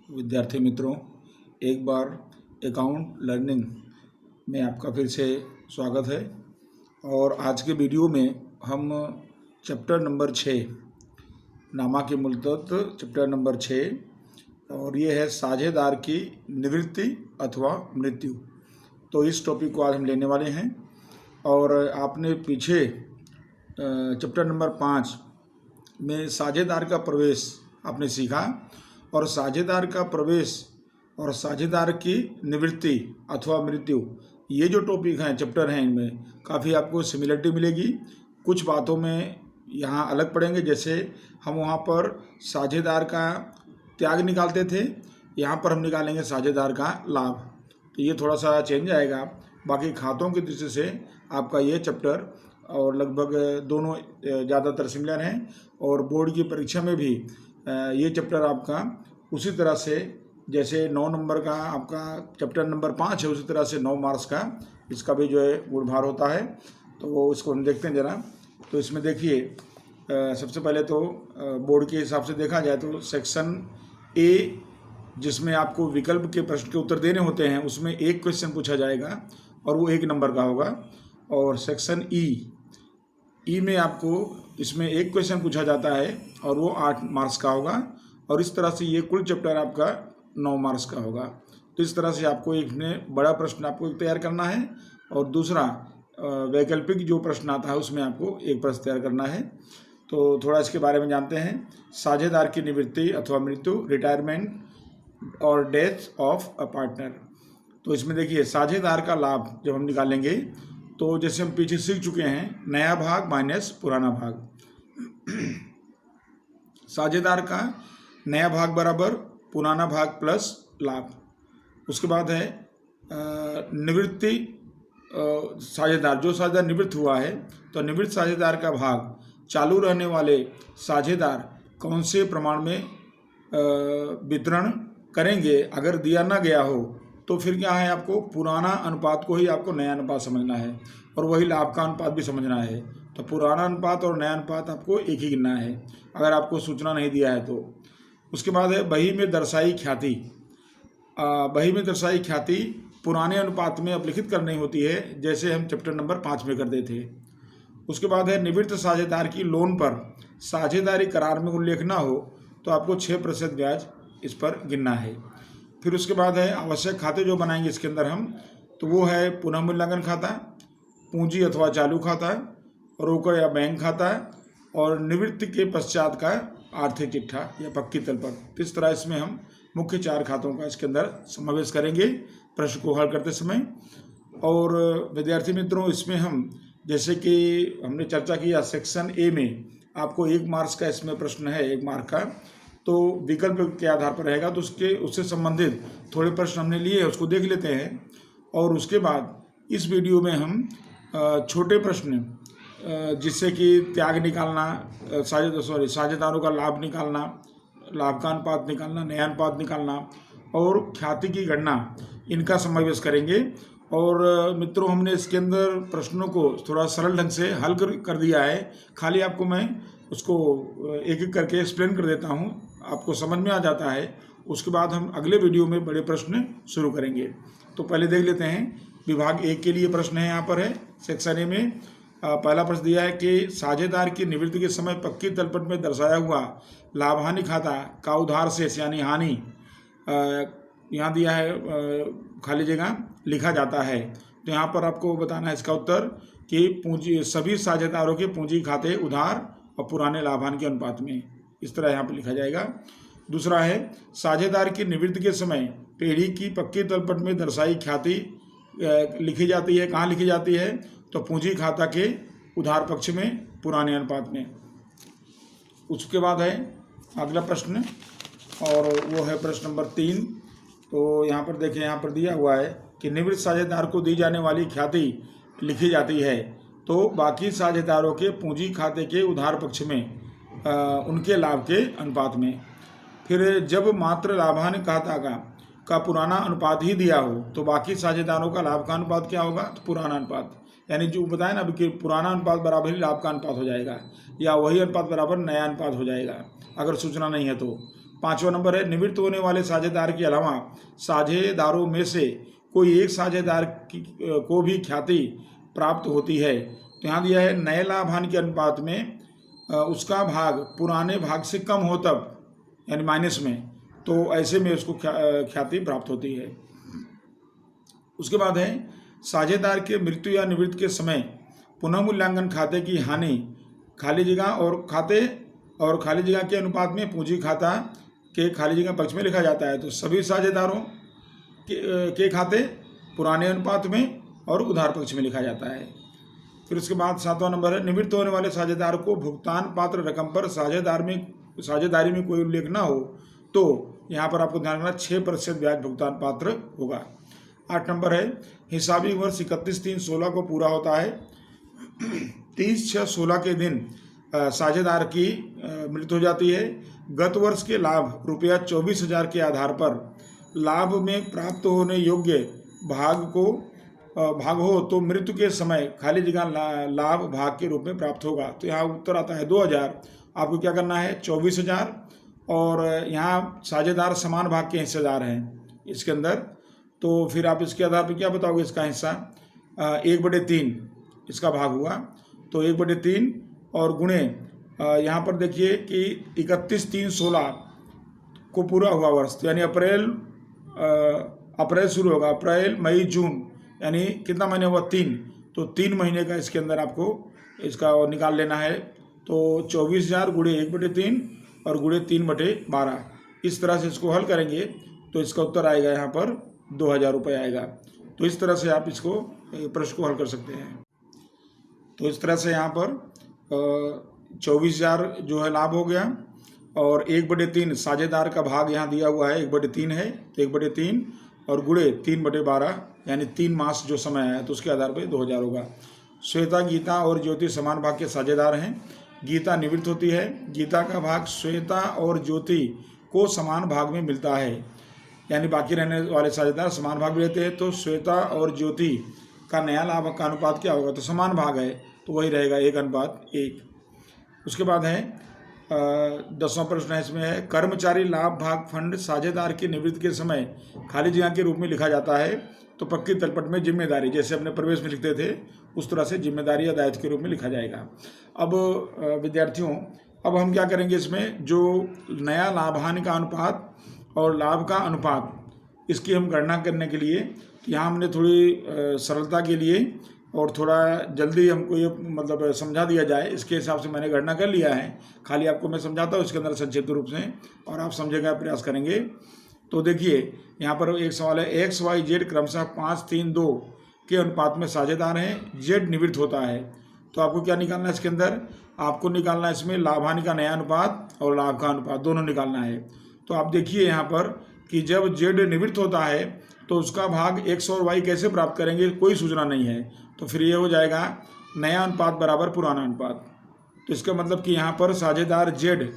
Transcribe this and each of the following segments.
विद्यार्थी मित्रों, एक बार अकाउंट लर्निंग में आपका फिर से स्वागत है। और आज के वीडियो में हम चैप्टर नंबर 6 नामा के मूलतत्व चैप्टर नंबर 6 और ये है साझेदार की निवृत्ति अथवा मृत्यु। तो इस टॉपिक को आज हम लेने वाले हैं। और आपने पीछे चैप्टर नंबर 5 में साझेदार का प्रवेश आपने सीखा, और साझेदार का प्रवेश और साझेदार की निवृत्ति अथवा मृत्यु, ये जो टॉपिक हैं, चैप्टर हैं, इनमें काफ़ी आपको सिमिलरिटी मिलेगी। कुछ बातों में यहाँ अलग पड़ेंगे, जैसे हम वहाँ पर साझेदार का त्याग निकालते थे, यहाँ पर हम निकालेंगे साझेदार का लाभ। तो ये थोड़ा सा चेंज आएगा। बाकी खातों की दृष्टि से आपका ये चैप्टर और लगभग दोनों ज़्यादातर सिमिलर हैं, और बोर्ड की परीक्षा में भी ये चैप्टर आपका उसी तरह से जैसे 9 नंबर का आपका चैप्टर नंबर 5 है, उसी तरह से 9 मार्क्स का इसका भी जो है गुणभार होता है। तो इसको हम देखते हैं ज़रा। तो इसमें देखिए, सबसे पहले तो बोर्ड के हिसाब से देखा जाए तो सेक्शन ए, जिसमें आपको विकल्प के प्रश्न के उत्तर देने होते हैं, उसमें एक क्वेश्चन पूछा जाएगा और वो 1 नंबर का होगा। और सेक्शन ई में आपको इसमें एक क्वेश्चन पूछा जाता है और वो 8 मार्क्स का होगा। और इस तरह से ये कुल चैप्टर आपका 9 मार्क्स का होगा। तो इस तरह से आपको एक में बड़ा प्रश्न आपको तैयार करना है, और दूसरा वैकल्पिक जो प्रश्न आता है उसमें आपको एक प्रश्न तैयार करना है। तो थोड़ा इसके बारे में जानते हैं। साझेदार की निवृत्ति अथवा मृत्यु, रिटायरमेंट और डेथ ऑफ अ पार्टनर। तो इसमें देखिए, साझेदार का लाभ जब हम निकालेंगे तो जैसे हम पीछे सीख चुके हैं, नया भाग माइनस पुराना भाग। साझेदार का नया भाग बराबर पुराना भाग प्लस लाभ। उसके बाद है निवृत्ति। साझेदार, जो साझेदार निवृत्त हुआ है, तो निवृत्त साझेदार का भाग चालू रहने वाले साझेदार कौन से प्रमाण में वितरण करेंगे। अगर दिया ना गया हो तो फिर क्या है, आपको पुराना अनुपात को ही आपको नया अनुपात समझना है, और वही लाभ का अनुपात भी समझना है। तो पुराना अनुपात और नया अनुपात आपको एक ही गिनना है, अगर आपको सूचना नहीं दिया है तो। उसके बाद है बही में दर्शाई ख्याति। बही में दर्शाई ख्याति पुराने अनुपात में अपलिखित करनी होती है, जैसे हम चैप्टर नंबर 5 में करते थे। उसके बाद है निवृत्त साझेदार की लोन पर साझेदारी करार में उल्लेख ना हो तो आपको 6% ब्याज इस पर गिनना है। फिर उसके बाद है आवश्यक खाते जो बनाएंगे इसके अंदर हम, तो वो है पुनः मूल्यांकन खाता, पूंजी अथवा चालू खाता, रोकड़ या बैंक खाता, और निवृत्ति के पश्चात का आर्थिक चिट्ठा या पक्की तल पर। तो इस तरह इसमें हम मुख्य 4 खातों का इसके अंदर समावेश करेंगे प्रश्न को हल करते समय। और विद्यार्थी मित्रों, इसमें हम जैसे कि हमने चर्चा किया, सेक्शन ए में आपको 1 मार्क्स का इसमें प्रश्न है, 1 मार्क का, तो विकल्प के आधार पर रहेगा। तो उससे संबंधित थोड़े प्रश्न हमने लिए, उसको देख लेते हैं। और उसके बाद इस वीडियो में हम छोटे प्रश्न, जिससे कि त्याग निकालना, साझेदारों का लाभ निकालना, लाभ का अनुपात निकालना, नया अनुपात निकालना और ख्याति की गणना, इनका समावेश करेंगे। और मित्रों, हमने इसके अंदर प्रश्नों को थोड़ा सरल ढंग से हल कर दिया है। खाली आपको मैं उसको एक एक करके एक्सप्लेन कर देता हूँ, आपको समझ में आ जाता है। उसके बाद हम अगले वीडियो में बड़े प्रश्न शुरू करेंगे। तो पहले देख लेते हैं। विभाग 1 के लिए प्रश्न है, यहाँ पर है सेक्शन ए में। पहला प्रश्न दिया है कि साझेदार की निवृत्ति के समय पक्की तलपट में दर्शाया हुआ लाभ हानि खाता का उधार शेष यानी हानि, यहाँ दिया है खाली जगह लिखा जाता है। तो यहाँ पर आपको बताना है इसका उत्तर कि पूंजी, सभी साझेदारों के पूंजी खाते उधार और पुराने लाभ हानि के अनुपात में, इस तरह यहाँ पर लिखा जाएगा। दूसरा है साझेदार की निवृत्ति के समय पेढ़ी की पक्की तलपट में दर्शाई ख्याति लिखी जाती है। कहाँ लिखी जाती है, तो पूंजी खाता के उधार पक्ष में पुराने अनुपात में। उसके बाद है अगला प्रश्न, और वो है प्रश्न नंबर 3। तो यहाँ पर देखें, यहाँ पर दिया हुआ है कि निवृत्त साझेदार को दी जाने वाली ख्याति लिखी जाती है तो बाकी साझेदारों के पूंजी खाते के उधार पक्ष में उनके लाभ के अनुपात में। फिर जब मात्र लाभान खाता का पुराना अनुपात ही दिया हो तो बाकी साझेदारों का लाभ का अनुपात क्या होगा, तो पुराना अनुपात, यानी जो बताया ना अभी कि पुराना अनुपात बराबर ही लाभ का अनुपात हो जाएगा, या वही अनुपात बराबर नया अनुपात हो जाएगा अगर सूचना नहीं है तो। 5वां नंबर है निवृत्त होने वाले साझेदार के अलावा साझेदारों में से कोई एक साझेदार को भी ख्याति प्राप्त होती है। तो यहाँ दिया है नए लाभ हानि के अनुपात में उसका भाग पुराने भाग से कम हो तब, यानी माइनस में, तो ऐसे में उसको ख्याति प्राप्त होती है। उसके बाद है साझेदार के मृत्यु या निवृत्ति के समय पुनः मूल्यांकन खाते की हानि खाली जगह और खाली जगह के अनुपात में पूंजी खाता के खाली जगह पक्ष में लिखा जाता है। तो सभी साझेदारों के खाते पुराने अनुपात में और उधार पक्ष में लिखा जाता है। फिर उसके बाद 7वां नंबर है निवृत्त होने वाले साझेदार को भुगतान पात्र रकम पर साझेदारी में कोई उल्लेख ना हो तो यहाँ पर आपको ध्यान रखना 6% ब्याज भुगतान पात्र होगा। 8 नंबर है हिसाबी वर्ष 31/3/16 को पूरा होता है। 30/6/16 के दिन साझेदार की मृत्यु हो जाती है। गत वर्ष के लाभ रुपया 24,000 के आधार पर लाभ में प्राप्त होने योग्य भाग हो तो मृत्यु के समय खाली जगह लाभ भाग के रूप में प्राप्त होगा। तो यहाँ उत्तर आता है 2,000। आपको क्या करना है 24,000 और यहाँ साझेदार समान भाग के हिस्सेदार हैं इसके अंदर, तो फिर आप इसके आधार पर क्या बताओगे इसका हिस्सा 1/3 इसका भाग हुआ। तो 1/3 और गुणे यहाँ पर देखिए कि 31/3/16 को पूरा हुआ वर्ष, यानी अप्रैल शुरू होगा, अप्रैल मई जून, यानी कितना महीने हुआ 3, तो 3 महीने का इसके अंदर आपको इसका निकाल लेना है। तो 24,000 गुणे 1/3 और गुणे 3/12, इस तरह से इसको हल करेंगे तो इसका उत्तर आएगा यहाँ पर 2,000 रुपये आएगा। तो इस तरह से आप इसको प्रश्न को हल कर सकते हैं। तो इस तरह से यहाँ पर 24,000 जो है लाभ हो गया और 1/3 साझेदार का भाग यहाँ दिया हुआ है 1/3 है, तो 1/3 और गुणे 3/12 यानी 3 मास जो समय आया तो उसके आधार पर 2,000 होगा। श्वेता, गीता और ज्योति समान भाग के साझेदार हैं। गीता निवृत्त होती है। गीता का भाग श्वेता और ज्योति को समान भाग में मिलता है, यानी बाकी रहने वाले साझेदार समान भाग में रहते हैं। तो श्वेता और ज्योति का नया लाभ का अनुपात क्या होगा, तो समान भाग है तो वही रहेगा 1:1। उसके बाद है 10वां प्रश्न है, इसमें है कर्मचारी लाभ भाग फंड साझेदार की निवृत्ति के समय खाली जगह के रूप में लिखा जाता है। तो पक्की तलपट में जिम्मेदारी, जैसे अपने प्रवेश में लिखते थे उस तरह से जिम्मेदारी या दायित्व के रूप में लिखा जाएगा। अब विद्यार्थियों, अब हम क्या करेंगे, इसमें जो नया लाभ हानि का अनुपात और लाभ का अनुपात, इसकी हम गणना करने के लिए यहाँ हमने थोड़ी सरलता के लिए और थोड़ा जल्दी हमको ये मतलब समझा दिया जाए, इसके हिसाब से मैंने गणना कर लिया है। खाली आपको मैं समझाता हूँ इसके अंदर संक्षिप्त रूप से और आप समझने का प्रयास करेंगे। तो देखिए यहाँ पर एक सवाल है, XY Z क्रमशः 5, 3, 2 के अनुपात में साझेदार हैं, Z निवृत्त होता है। तो आपको क्या निकालना है इसके अंदर, आपको निकालना है इसमें लाभ हानि का नया अनुपात और लाभ का अनुपात दोनों निकालना है। तो आप देखिए यहाँ पर कि जब Z निवृत्त होता है तो उसका भाग X और Y कैसे प्राप्त करेंगे, कोई सूचना नहीं है। तो फिर ये हो जाएगा नया अनुपात बराबर पुराना अनुपात। तो इसका मतलब कि यहाँ पर साझेदार Z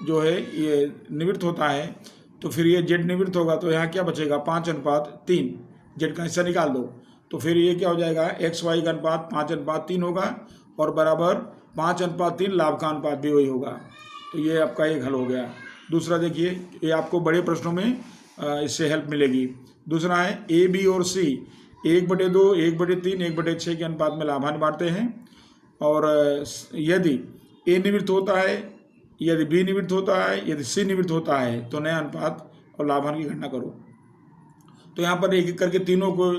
जो है ये निवृत्त होता है, तो फिर ये Z निवृत्त होगा तो यहाँ क्या बचेगा 5:3, Z का हिस्सा निकाल दो। तो फिर ये क्या हो जाएगा XY का अनुपात 5:3 होगा और बराबर 5:3 लाभ का अनुपात भी वही होगा। तो ये आपका एक हल हो गया। दूसरा देखिए, ये आपको बड़े प्रश्नों में इससे हेल्प मिलेगी। दूसरा है A, B और C 1/2, 1/3, 1/6 के अनुपात में लाभ हानि बांटते हैं। और यदि A निवृत्त होता है, यदि B निवृत्त होता है, यदि C निवृत्त होता है तो नया अनुपात और लाभ हानि की गणना करो। तो यहाँ पर एक एक करके तीनों को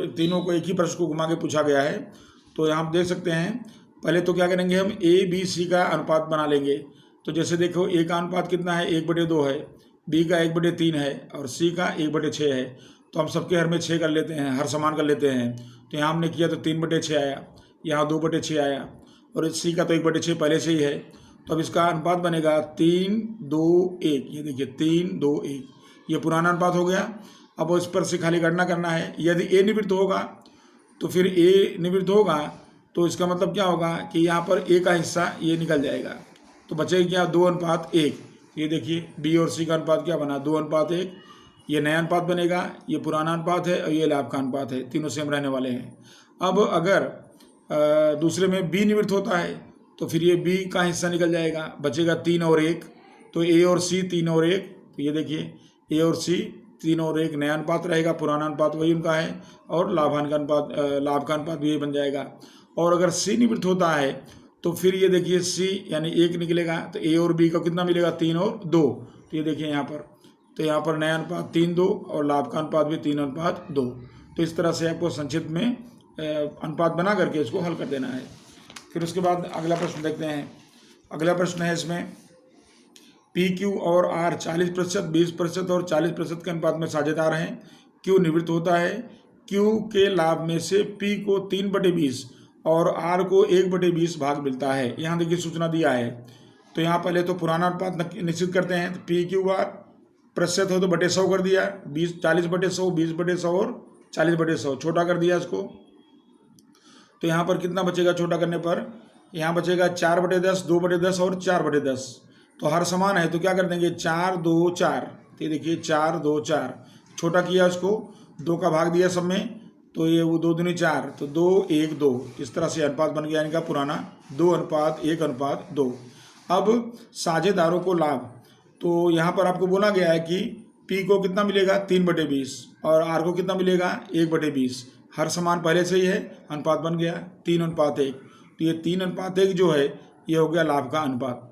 एक ही प्रश्न को घुमा के पूछा गया है। तो यहाँ आप देख सकते हैं, पहले तो क्या करेंगे हम A, B, C का अनुपात बना लेंगे। तो जैसे देखो A का अनुपात कितना है 1/2 है, B का 1/3 है और C का 1/6 है। तो हम सबके हर में 6 कर लेते हैं, हर समान कर लेते हैं। तो यहाँ हमने किया तो 3/6 आया, यहाँ 2/6 आया और C का तो 1/6 पहले से ही है। तो अब इसका अनुपात बनेगा 3:2:1। ये देखिए 3:2:1, ये पुराना अनुपात हो गया। अब इस पर से खाली गणना करना है। यदि A निवृत्त होगा तो फिर A निवृत्त होगा तो इसका मतलब क्या होगा कि यहाँ पर A का हिस्सा ये निकल जाएगा। तो बचेगा क्या 2:1। ये देखिए B और C का अनुपात क्या बना 2:1। ये नया अनुपात बनेगा, ये पुराना अनुपात है और ये लाभ का अनुपात है, तीनों सेम रहने वाले हैं। अब अगर दूसरे में B निवृत्त होता है तो फिर ये B का हिस्सा निकल जाएगा, बचेगा 3 और 1। तो A और C 3 और 1 तो ये देखिए ए और सी 3 और 1 नया अनुपात रहेगा, पुराना अनुपात वही उनका है, और लाभ का अनुपात भी यही बन जाएगा। और अगर सी निवृत्त होता है तो फिर ये देखिए सी यानी 1 निकलेगा, तो ए और बी का कितना मिलेगा 3 और 2। तो ये देखिए यहाँ पर, तो यहाँ पर नया अनुपात 3-2 और लाभ का अनुपात भी 3:2। तो इस तरह से आपको संक्षिप्त में अनुपात बना करके इसको हल कर देना है। फिर उसके बाद अगला प्रश्न देखते हैं। अगला प्रश्न है इसमें पी क्यू और आर 40%, 20% और 40% के अनुपात में साझेदार हैं। क्यू निवृत्त होता है। क्यू के लाभ में से पी को 3/20 और आर को 1/20 भाग मिलता है। यहाँ देखिए सूचना दिया है। तो यहाँ पहले तो पुराना अनुपात निश्चित करते हैं। तो पी क्यू आर प्रतिशत हो तो बटे 100 कर दिया, 40/100, 20/100 और 40/100 छोटा कर दिया इसको। तो यहाँ पर कितना बचेगा छोटा करने पर? यहाँ बचेगा 4/10, 2/10 और 4/10। तो हर समान है तो क्या कर देंगे 4, 2, 4। तो देखिए 4, 2, 4 छोटा किया उसको, 2 का भाग दिया सब में, तो ये वो 2 दूनी 4, तो 2, 1, 2 इस तरह से अनुपात बन गया इनका पुराना 2:1:2। अब साझेदारों को लाभ, तो यहाँ पर आपको बोला गया है कि पी को कितना मिलेगा 3/20 और आर को कितना मिलेगा 1/20। हर समान पहले से ही है, अनुपात बन गया 3:1। तो ये 3:1 जो है ये हो गया लाभ का अनुपात।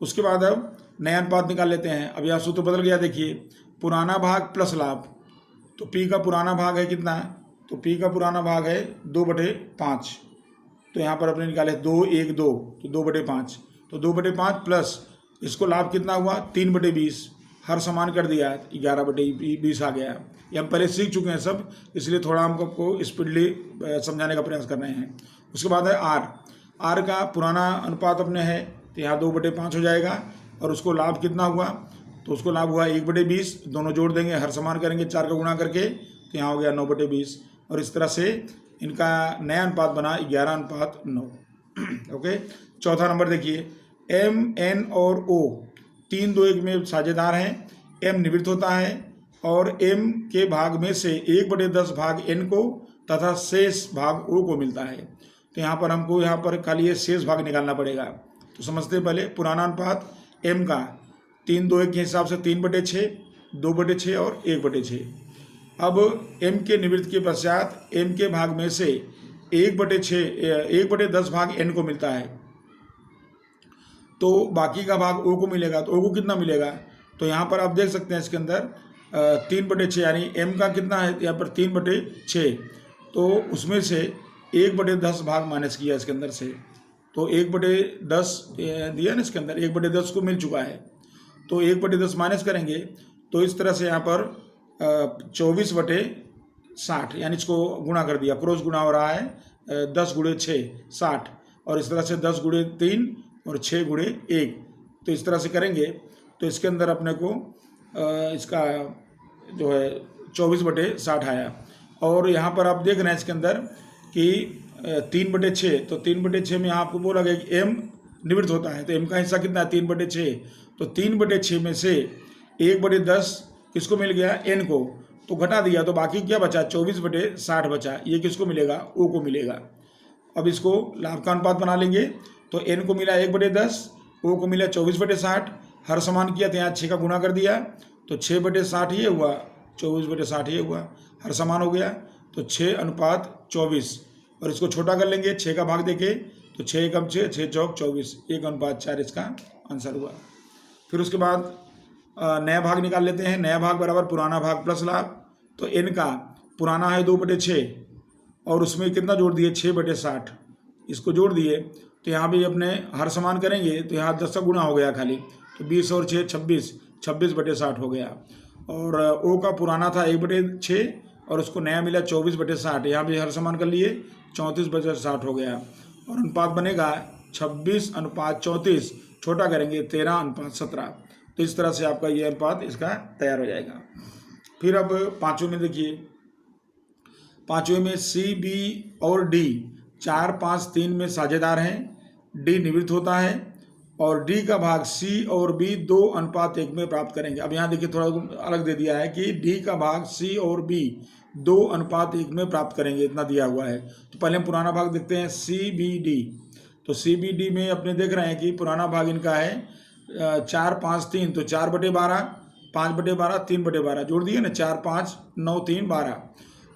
उसके बाद अब नया अनुपात निकाल लेते हैं। अब यह सूत्र बदल गया, देखिए पुराना भाग प्लस लाभ। तो पी का पुराना भाग है कितना? तो पी का पुराना भाग है 2/5। तो यहाँ पर अपने निकाले 2, 1, 2, तो 2/5। तो 2/5 प्लस इसको लाभ कितना हुआ 3/20, हर समान कर दिया 11/20 आ गया। ये हम पहले सीख चुके हैं सब, इसलिए थोड़ा हम आपको स्पीडली समझाने का प्रयास कर रहे हैं। उसके बाद है आर का पुराना अनुपात अपने है, तो यहाँ 2/5 हो जाएगा। और उसको लाभ कितना हुआ? तो उसको लाभ हुआ 1/20, दोनों जोड़ देंगे, हर समान करेंगे 4 का गुणा करके, तो यहाँ हो गया 9/20। और इस तरह से इनका नया अनुपात बना 11:9। ओके। चौथा नंबर देखिए एम, एन और ओ 3, 2, 1 में साझेदार हैं। एम निवृत्त होता है और एम के भाग में से 1/10 भाग एन को तथा शेष भाग ओ को मिलता है। तो यहाँ पर हमको यहाँ पर खाली ये शेष भाग निकालना पड़ेगा। तो समझते हैं पहले पुराना अनुपात एम का 3, 2, 1 के हिसाब से 3/6, 2/6 और 1/6। अब एम के निवृत्त के पश्चात एम के भाग में से 1/10 भाग एन को मिलता है, तो बाकी का भाग ओ को मिलेगा। तो ओ को कितना मिलेगा? तो यहाँ पर आप देख सकते हैं इसके अंदर 3/6 यानी एम का कितना है यहाँ पर 3/6, तो उसमें से 1/10 भाग माइनस किया इसके अंदर से, तो 1/10 दिया ना इसके अंदर, 1/10 को मिल चुका है, तो 1/10 माइनस करेंगे। तो इस तरह से यहाँ पर 24/60 यानी इसको गुणा कर दिया, क्रॉस गुणा हो रहा है 10 × 6 60, और इस तरह से 10 × 3 और 6 × 1। तो इस तरह से करेंगे तो इसके अंदर अपने को इसका जो है 24/60 आया। और यहाँ पर आप देख रहे हैं इसके अंदर कि 3/6, तो 3/6 में आपको बोला गया कि एम निवृत्त होता है, तो एम का हिस्सा कितना है 3/6। तो 3/6 में से 1/10 किसको मिल गया एन को, तो घटा दिया, तो बाकी क्या बचा 24/60 बचा। ये किसको मिलेगा ओ को मिलेगा। अब इसको लाभ का अनुपात बना लेंगे, तो एन को मिला 1/10, ओ को मिला 24/60, हर समान किया तो यहाँ 6 का गुणा कर दिया, तो 6/60 ये हुआ, 24/60 ये हुआ, हर समान हो गया, तो 6:24। और इसको छोटा कर लेंगे 6 का भाग देके, तो 6 × 6, 6 चौक 24, 1:4 इसका आंसर हुआ। फिर उसके बाद नया भाग निकाल लेते हैं। नया भाग बराबर पुराना भाग प्लस लाभ। तो एन का पुराना है 2/6 और उसमें कितना जोड़ दिए 6/60, इसको जोड़ दिए, तो यहाँ भी अपने हर समान करेंगे, तो यहाँ 10 का गुणा हो गया खाली, तो 20 और 6 26, 26/60 हो गया। और ओ का पुराना था 1/6 और उसको नया मिला 24/60, यहाँ भी हर समान कर लिए, 34/60 हो गया। और अनुपात बनेगा 26:34, छोटा करेंगे 13:17। तो इस तरह से आपका ये अनुपात इसका तैयार हो जाएगा। फिर अब पाँचवें में देखिए, पाँचवें में सी, बी और डी 4, 5, 3 में साझेदार हैं। डी निवृत्त होता है और डी का भाग सी और बी 2:1 में प्राप्त करेंगे। अब यहाँ देखिए थोड़ा अलग दे दिया है कि डी का भाग सी और बी 2:1 में प्राप्त करेंगे, इतना दिया हुआ है। तो पहले हम पुराना भाग देखते हैं सी, बी, डी। तो सी, बी, डी में अपने देख रहे हैं कि पुराना भाग इनका है 4, 5, 3, तो 4/12 5/12, 3/12 जोड़ दिए ना, 4, 5, 9, 3, 12।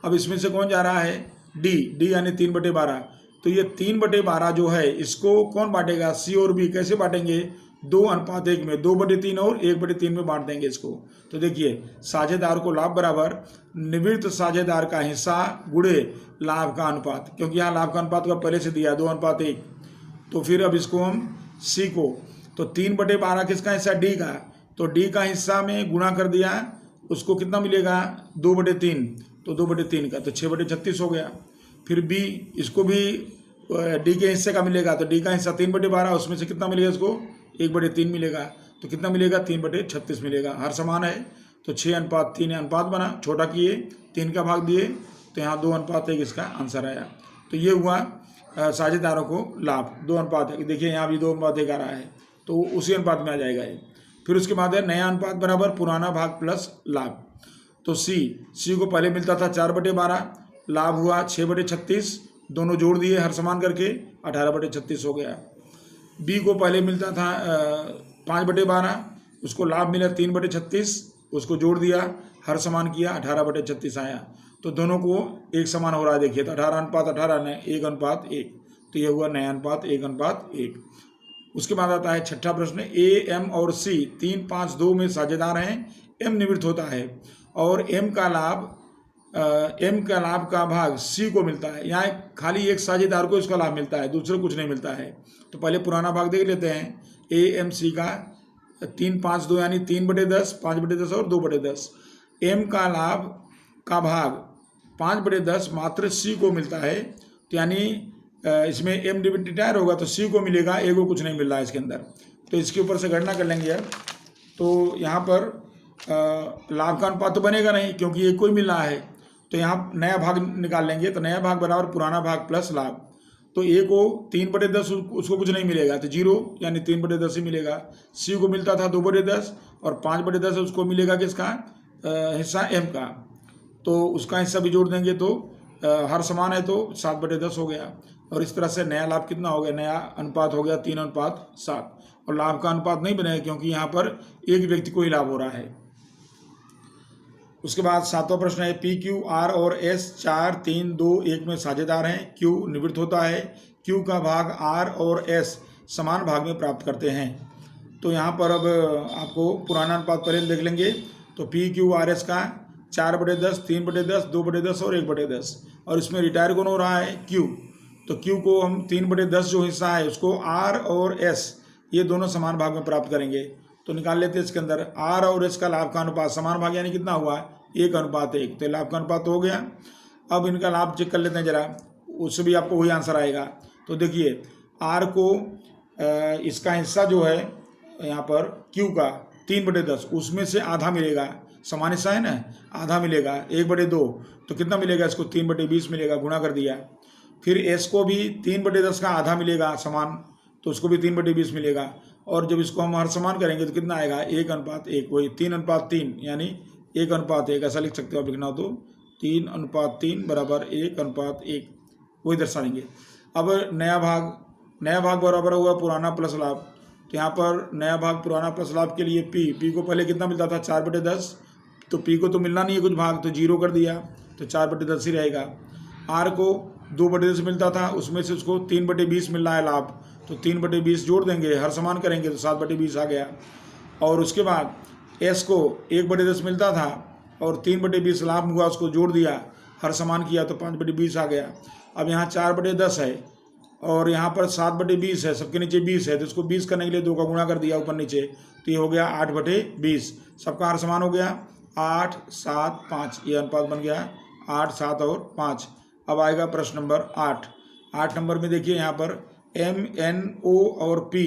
अब इसमें से कौन जा रहा है, डी यानी 3/12। तो ये 3/12 जो है इसको कौन बांटेगा, सी और बी। कैसे बांटेंगे, 2:1 में, 2/3 और 1/3 में बांट देंगे इसको। तो देखिए साझेदार को लाभ बराबर निवृत्त साझेदार का हिस्सा गुणे लाभ का अनुपात, क्योंकि यहाँ लाभ का अनुपात का पहले से दिया 2:1। तो फिर अब इसको हम सी को, तो 3/12 किसका हिस्सा, डी का, तो डी का हिस्सा में गुणा कर दिया, उसको कितना मिलेगा, 2/3, तो 2/3 का, तो 6/36 हो गया। फिर बी, इसको भी डी के हिस्से का मिलेगा, तो डी का हिस्सा 3/12, उसमें से कितना मिलेगा इसको, 1/3 मिलेगा, तो कितना मिलेगा, 3/36 मिलेगा। हर समान है तो 6:3 अनुपात बना, छोटा किए 3 का भाग दिए, तो यहाँ 2:1 इसका आंसर आया। तो ये हुआ साझेदारों को लाभ 2:1। देखिए यहाँ भी 2:1 आ रहा है, तो उसी अनुपात में आ जाएगा ये। फिर उसके बाद है नया अनुपात बराबर पुराना भाग प्लस लाभ। तो सी को पहले मिलता था 4/12, लाभ हुआ 6/36, दोनों जोड़ दिए हर समान करके 18/36 हो गया। बी को पहले मिलता था 5/12, उसको लाभ मिला 3/36, उसको जोड़ दिया हर समान किया 18/36 आया। तो दोनों को एक समान हो रहा है, देखिए तो 18:18 ने 1:1, तो ये हुआ नया अनुपात 1:1। उसके बाद आता है छठा प्रश्न, ए, एम और सी 3, 5, 2 में साझेदार हैं, एम निवृत्त होता है और एम का लाभ का भाग सी को मिलता है। यहाँ खाली एक साझेदार को इसका लाभ मिलता है, दूसरे कुछ नहीं मिलता है। तो पहले पुराना भाग देख लेते हैं, ए एम सी का 3, 5, 2 यानी 3/10, 5/10 और 2/10। एम का लाभ का भाग 5/10 मात्र सी को मिलता है, तो यानी इसमें एम रिटायर होगा तो सी को मिलेगा, ए को कुछ नहीं मिल रहा है इसके अंदर। तो इसके ऊपर से गणना कर लेंगे अब। तो यहाँ पर लाभ का अनुपात तो बनेगा नहीं क्योंकि एक को ही मिल रहा है, तो यहाँ नया भाग निकाल लेंगे। तो नया भाग बराबर पुराना भाग प्लस लाभ। तो ए को 3/10 उसको कुछ नहीं मिलेगा, तो 0 यानी 3/10 ही मिलेगा। सी को मिलता था 2/10 और 5/10 उसको मिलेगा किसका हिस्सा, एम का, तो उसका हिस्सा भी जोड़ देंगे तो हर समान है तो 7/10 हो गया। और इस तरह से नया लाभ कितना हो गया, नया अनुपात हो गया 3:7। और लाभ का अनुपात नहीं बनेगा क्योंकि यहाँ पर एक व्यक्ति को ही लाभ हो रहा है। उसके बाद 7वां प्रश्न है, पी, क्यू, आर और एस 4, 3, 2, 1 में साझेदार हैं। क्यू निवृत्त होता है, क्यू का भाग आर और एस समान भाग में प्राप्त करते हैं। तो यहाँ पर अब आपको पुराना अनुपात पहले देख लेंगे। तो पी, क्यू, आर, एस का 4/10, 3/10, 2/10 और 1/10। और इसमें रिटायर कौन हो रहा है, क्यू। तो क्यू को हम 3/10 जो हिस्सा है उसको आर और एस ये दोनों समान भाग में प्राप्त करेंगे। तो निकाल लेते हैं इसके अंदर, आर और एस का लाभ का अनुपात समान भाग यानी कितना हुआ, 1:1। तो लाभ का अनुपात तो हो गया। अब इनका लाभ चेक कर लेते हैं जरा, उससे भी आपको वही आंसर आएगा। तो देखिए आर को इसका हिस्सा जो है यहाँ पर क्यू का 3/10, उसमें से आधा मिलेगा, समान हिस्सा है ना, आधा मिलेगा 1/2, तो कितना मिलेगा इसको, 3/20 मिलेगा, गुणा कर दिया। फिर एस को भी 3/10 का आधा मिलेगा समान, तो उसको भी 3/20 मिलेगा। और जब इसको हम हर समान करेंगे तो कितना आएगा, 1:1, वही 3:3 यानी 1:1 ऐसा लिख सकते हो आप, लिखना हो तो 3:3 बराबर 1:1 वही दर्शा देंगे। अब नया भाग बराबर हुआ पुराना प्लस लाभ। तो यहाँ पर नया भाग पुराना प्लस लाभ के लिए पी को पहले कितना मिलता था, 4/10, तो पी को तो मिलना नहीं है कुछ भाग, तो 0 कर दिया, तो 4/10 ही रहेगा। आर को 2/10 मिलता था, उसमें से उसको 3/20 मिल रहा है लाभ, तो 3/20 जोड़ देंगे, हर समान करेंगे तो 7/20 आ गया। और उसके बाद एस को 1/10 मिलता था और 3/20 लाभ हुआ, उसको जोड़ दिया, हर समान किया तो 5/20 आ गया। अब यहाँ 4/10 है और यहाँ पर 7/20 है, सबके नीचे 20 है, तो इसको 20 करने के लिए 2 का गुणा कर दिया ऊपर नीचे, तो ये हो गया 8/20। सबका हर समान हो गया, 8, 7, 5, ये अनुपात बन गया 8, 7 और 5। अब आएगा प्रश्न नंबर 8 नंबर में देखिए यहाँ पर एम, एन, ओ और पी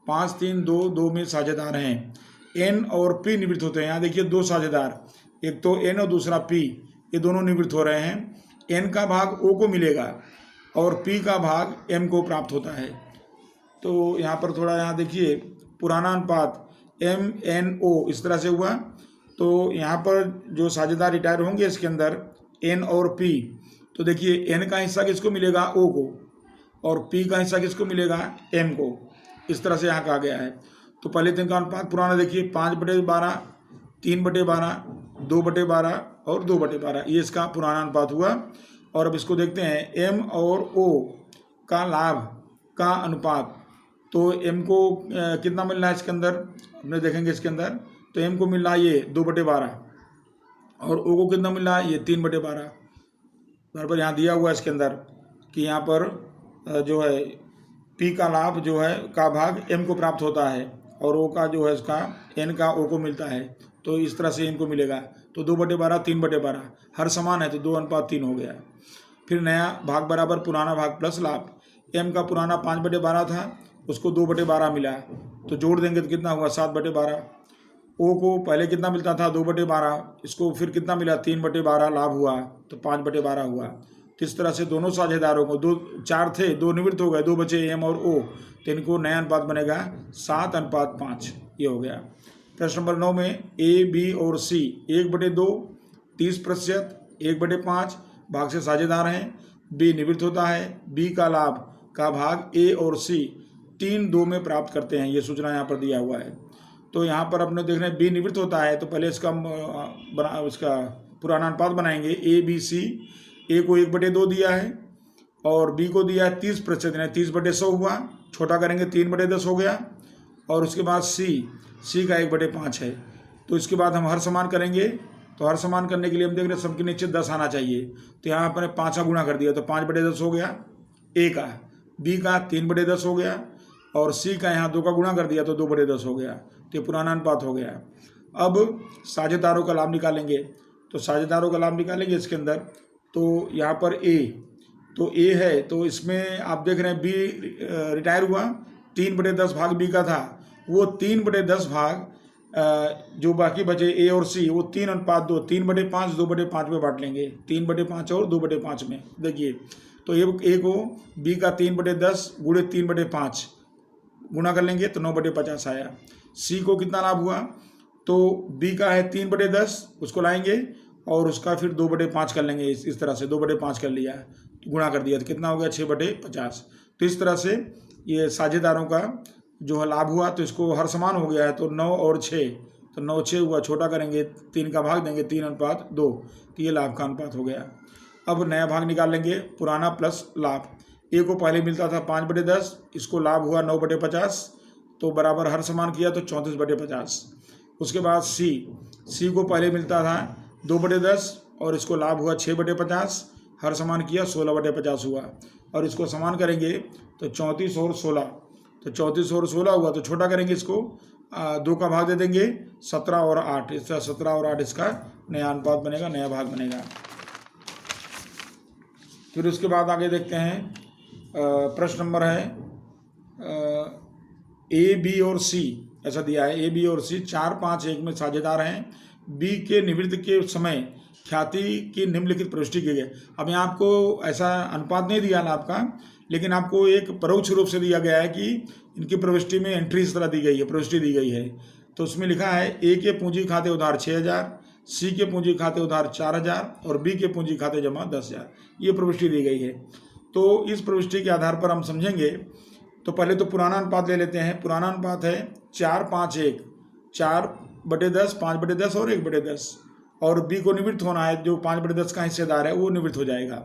5, 3, 2, 2 में साझेदार हैं। एन और पी निवृत्त होते हैं। यहाँ देखिए 2 साझेदार, एक तो एन और दूसरा पी, ये दोनों निवृत्त हो रहे हैं। एन का भाग ओ को मिलेगा और पी का भाग एम को प्राप्त होता है। तो यहाँ पर थोड़ा यहाँ देखिए पुराना अनुपात एम, एन, ओ इस तरह से हुआ। तो यहाँ पर जो साझेदार रिटायर होंगे इसके अंदर एन और पी, तो देखिए एन का हिस्सा किसको मिलेगा, ओ को, और पी का हिस्सा किसको मिलेगा, एम को। इस तरह से यहाँ कहा गया है। तो पहले दिन का अनुपात पुराना देखिए 5/12 3/12, 2/12 और 2/12, ये इसका पुराना अनुपात हुआ। और अब इसको देखते हैं एम और ओ का लाभ का अनुपात। तो एम को कितना मिल रहा है इसके अंदर, अपने देखेंगे इसके अंदर, तो एम को मिल रहा है ये 2/12 और ओ को कितना मिल रहा है ये 3/12। बराबर यहाँ दिया हुआ है इसके अंदर कि यहाँ पर जो है पी का लाभ जो है का भाग एम को प्राप्त होता है और ओ का जो है इसका एन का ओ को मिलता है। तो इस तरह से इनको मिलेगा। तो 2/12 3/12 हर समान है तो 2:3 हो गया। फिर नया भाग बराबर पुराना भाग प्लस लाभ। एम का पुराना 5/12 था, उसको 2/12 मिला, तो जोड़ देंगे तो कितना हुआ 7/12। ओ को पहले कितना मिलता था 2/12, इसको फिर कितना मिला 3/12 लाभ हुआ, तो 5/12 हुआ। तो इस तरह से दोनों साझेदारों को 4 थे, 2 निवृत्त हो गए, 2 बचे एम और ओ, तो इनको नया अनुपात बनेगा 7:5, ये हो गया। प्रश्न नंबर 9 में ए बी और सी 1/2 30%, 1/5 भाग से साझेदार हैं। बी निवृत्त होता है। बी का लाभ का भाग ए और सी 3/2 में प्राप्त करते हैं, ये सूचना यहाँ पर दिया हुआ है। तो यहाँ पर अपने देख रहे हैं बी निवृत्त होता है, तो पहले इसका पुराना अनुपात बनाएंगे ए बी सी। ए को 1/2 दिया है और बी को दिया है 30%, यानी 30/100 हुआ, छोटा करेंगे 3/10 हो गया। और उसके बाद सी का 1/5 है। तो इसके बाद हम हर समान करेंगे, तो हर समान करने के लिए हम देख रहे हैं सबके नीचे 10 आना चाहिए, तो यहाँ पर 5 का गुणा कर दिया, तो 5/10 हो गया ए का। बी का 3/10 हो गया और सी का यहाँ 2 का गुणा कर दिया तो 2/10 हो गया। तो ये पुराना अनुपात हो गया। अब साझेदारों का लाभ निकालेंगे, तो साझेदारों का लाभ निकालेंगे इसके अंदर। तो यहाँ पर ए, तो ए है, तो इसमें आप देख रहे हैं बी रिटायर हुआ, 3/10 भाग बी का था, वो 3/10 भाग जो बाकी बचे ए और सी, वो 3:2, 3/5 2/5 में बांट लेंगे, 3/5 और 2/5 में। देखिए तो ए को बी का 3/10 गुणे 3/5 गुणा कर लेंगे तो 9/50 आया। सी को कितना लाभ हुआ, तो बी का है 3/10, उसको लाएंगे और उसका फिर 2/5 कर लेंगे, इस तरह से 2/5 कर लिया, गुणा कर दिया तो कितना हो गया 6/50। तो इस तरह से ये साझेदारों का जो है लाभ हुआ, तो इसको हर समान हो गया है, तो 9 और 6, तो 9 6 हुआ, छोटा करेंगे 3 का भाग देंगे 3:2, तो ये लाभ का अनुपात हो गया। अब नया भाग निकाल लेंगे, पुराना प्लस लाभ। ए को पहले मिलता था 5/10, इसको लाभ हुआ 9/50, तो बराबर हर समान किया तो 34/50। उसके बाद सी को पहले मिलता था 2/10 और इसको लाभ हुआ 6/50, हर समान किया 16/50 हुआ। और इसको समान करेंगे तो 34 और 16, तो 34 और 16 हुआ, तो छोटा करेंगे इसको 2 का भाग दे देंगे 17 और 8, इस तरह 17 और 8 इसका नया अनुपात बनेगा, नया भाग बनेगा। फिर उसके बाद आगे देखते हैं, प्रश्न नंबर है ए बी और सी, ऐसा दिया है ए बी और सी 4 5 1 में साझेदार हैं। बी के निवृत्ति के समय ख्याति की निम्नलिखित प्रविष्टि की गई। अब यहाँ आपको ऐसा अनुपात नहीं दिया लाभ का, लेकिन आपको एक परोक्ष रूप से दिया गया है कि इनकी प्रविष्टि में एंट्री इस तरह दी गई है, प्रविष्टि दी गई है। तो उसमें लिखा है ए के पूंजी खाते उधार 6000, सी के पूंजी खाते उधार 4000 और बी के पूंजी खाते जमा 10,000, ये प्रविष्टि दी गई है। तो इस प्रविष्टि के आधार पर हम समझेंगे। तो पहले तो पुराना अनुपात ले लेते हैं। पुराना अनुपात है 4 5 1, 4/10, 5/10 और 1/10, और बी को निवृत्त होना है, जो 5/10 का हिस्सेदार है वो निवृत्त हो जाएगा।